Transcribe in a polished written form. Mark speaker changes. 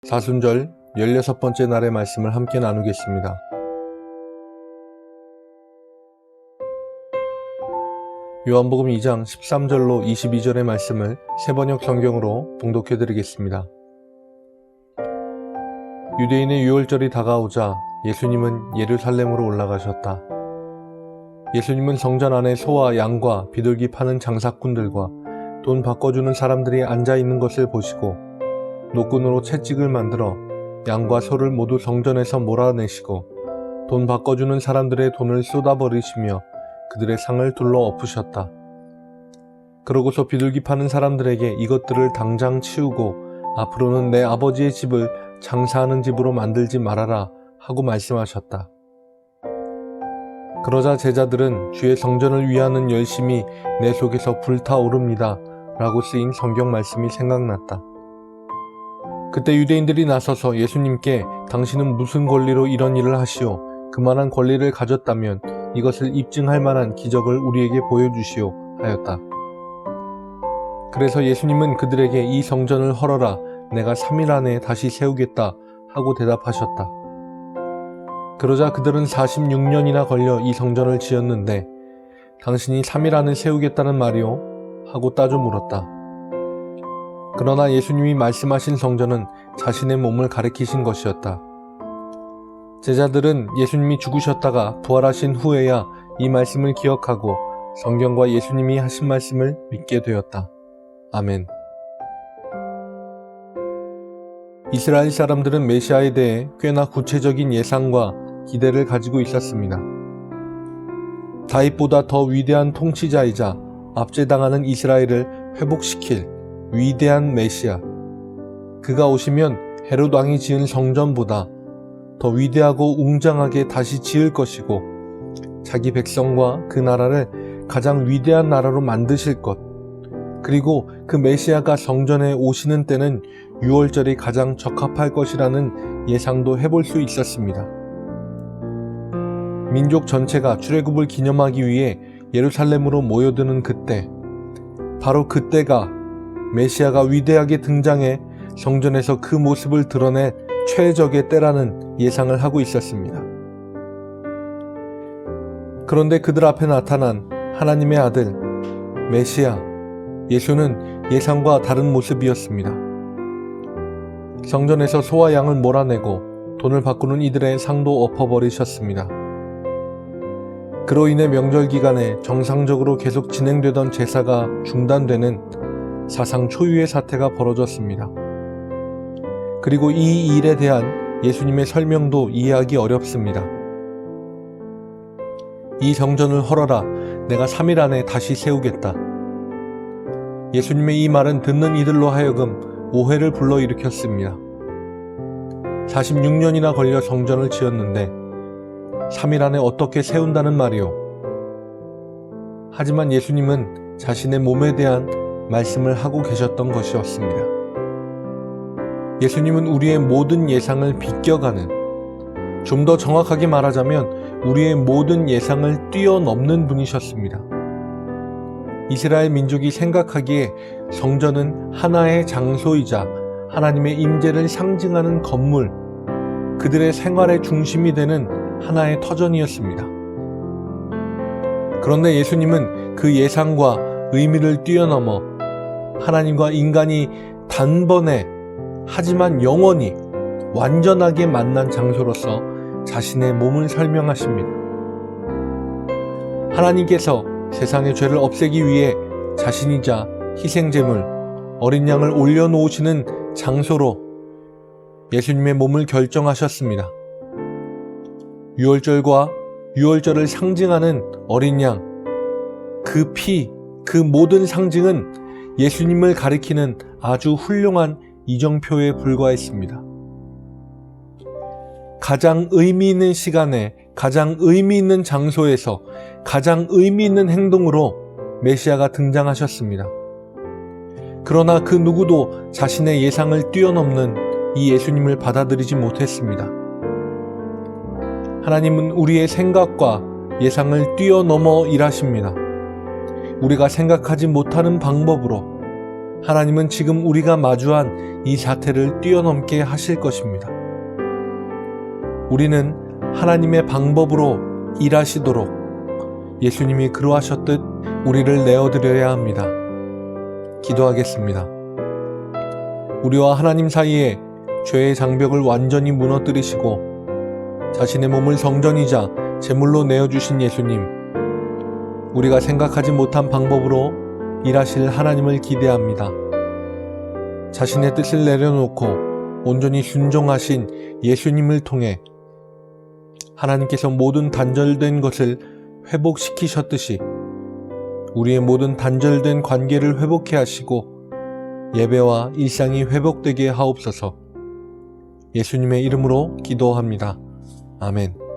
Speaker 1: 사순절 16번째 날의 말씀을 함께 나누겠습니다. 요한복음 2장 13절로 22절의 말씀을 세번역 성경으로 봉독해 드리겠습니다. 유대인의 유월절이 다가오자 예수님은 예루살렘으로 올라가셨다. 예수님은 성전 안에 소와 양과 비둘기 파는 장사꾼들과 돈 바꿔주는 사람들이 앉아있는 것을 보시고 노끈으로 채찍을 만들어 양과 소를 모두 성전에서 몰아내시고 돈 바꿔주는 사람들의 돈을 쏟아버리시며 그들의 상을 둘러 엎으셨다. 그러고서 비둘기 파는 사람들에게 이것들을 당장 치우고 앞으로는 내 아버지의 집을 장사하는 집으로 만들지 말아라 하고 말씀하셨다. 그러자 제자들은 주의 성전을 위하는 열심이 내 속에서 불타오릅니다 라고 쓰인 성경 말씀이 생각났다. 그때 유대인들이 나서서 예수님께 당신은 무슨 권리로 이런 일을 하시오? 그만한 권리를 가졌다면 이것을 입증할 만한 기적을 우리에게 보여주시오 하였다. 그래서 예수님은 그들에게 이 성전을 헐어라 내가 3일 안에 다시 세우겠다 하고 대답하셨다. 그러자 그들은 46년이나 걸려 이 성전을 지었는데 당신이 3일 안에 세우겠다는 말이오? 하고 따져 물었다. 그러나 예수님이 말씀하신 성전은 자신의 몸을 가리키신 것이었다. 제자들은 예수님이 죽으셨다가 부활하신 후에야 이 말씀을 기억하고 성경과 예수님이 하신 말씀을 믿게 되었다. 아멘. 이스라엘 사람들은 메시아에 대해 꽤나 구체적인 예상과 기대를 가지고 있었습니다. 다윗보다 더 위대한 통치자이자 압제당하는 이스라엘을 회복시킬 위대한 메시아, 그가 오시면 헤롯 왕이 지은 성전보다 더 위대하고 웅장하게 다시 지을 것이고 자기 백성과 그 나라를 가장 위대한 나라로 만드실 것, 그리고 그 메시아가 성전에 오시는 때는 유월절이 가장 적합할 것이라는 예상도 해볼 수 있었습니다. 민족 전체가 출애굽을 기념하기 위해 예루살렘으로 모여드는 그때, 바로 그때가 메시아가 위대하게 등장해 성전에서 그 모습을 드러낼 최적의 때라는 예상을 하고 있었습니다. 그런데 그들 앞에 나타난 하나님의 아들 메시아 예수는 예상과 다른 모습이었습니다. 성전에서 소와 양을 몰아내고 돈을 바꾸는 이들의 상도 엎어버리셨습니다. 그로 인해 명절 기간에 정상적으로 계속 진행되던 제사가 중단되는 사상 초유의 사태가 벌어졌습니다. 그리고 이 일에 대한 예수님의 설명도 이해하기 어렵습니다. 이 성전을 헐어라 내가 3일 안에 다시 세우겠다. 예수님의 이 말은 듣는 이들로 하여금 오해를 불러일으켰습니다. 46년이나 걸려 성전을 지었는데 3일 안에 어떻게 세운다는 말이오? 하지만 예수님은 자신의 몸에 대한 말씀을 하고 계셨던 것이었습니다. 예수님은 우리의 모든 예상을 비껴가는, 좀 더 정확하게 말하자면 우리의 모든 예상을 뛰어넘는 분이셨습니다. 이스라엘 민족이 생각하기에 성전은 하나의 장소이자 하나님의 임재를 상징하는 건물, 그들의 생활의 중심이 되는 하나의 터전이었습니다. 그런데 예수님은 그 예상과 의미를 뛰어넘어 하나님과 인간이 단번에 하지만 영원히 완전하게 만난 장소로서 자신의 몸을 설명하십니다. 하나님께서 세상의 죄를 없애기 위해 자신이자 희생제물, 어린 양을 올려놓으시는 장소로 예수님의 몸을 결정하셨습니다. 유월절과 유월절을 상징하는 어린 양, 그 피, 그 모든 상징은 예수님을 가리키는 아주 훌륭한 이정표에 불과했습니다. 가장 의미 있는 시간에 가장 의미 있는 장소에서 가장 의미 있는 행동으로 메시아가 등장하셨습니다. 그러나 그 누구도 자신의 예상을 뛰어넘는 이 예수님을 받아들이지 못했습니다. 하나님은 우리의 생각과 예상을 뛰어넘어 일하십니다. 우리가 생각하지 못하는 방법으로 하나님은 지금 우리가 마주한 이 사태를 뛰어넘게 하실 것입니다. 우리는 하나님의 방법으로 일하시도록 예수님이 그러하셨듯 우리를 내어드려야 합니다. 기도하겠습니다. 우리와 하나님 사이에 죄의 장벽을 완전히 무너뜨리시고 자신의 몸을 성전이자 제물로 내어주신 예수님, 우리가 생각하지 못한 방법으로 일하실 하나님을 기대합니다. 자신의 뜻을 내려놓고 온전히 순종하신 예수님을 통해 하나님께서 모든 단절된 것을 회복시키셨듯이 우리의 모든 단절된 관계를 회복해 하시고 예배와 일상이 회복되게 하옵소서. 예수님의 이름으로 기도합니다. 아멘.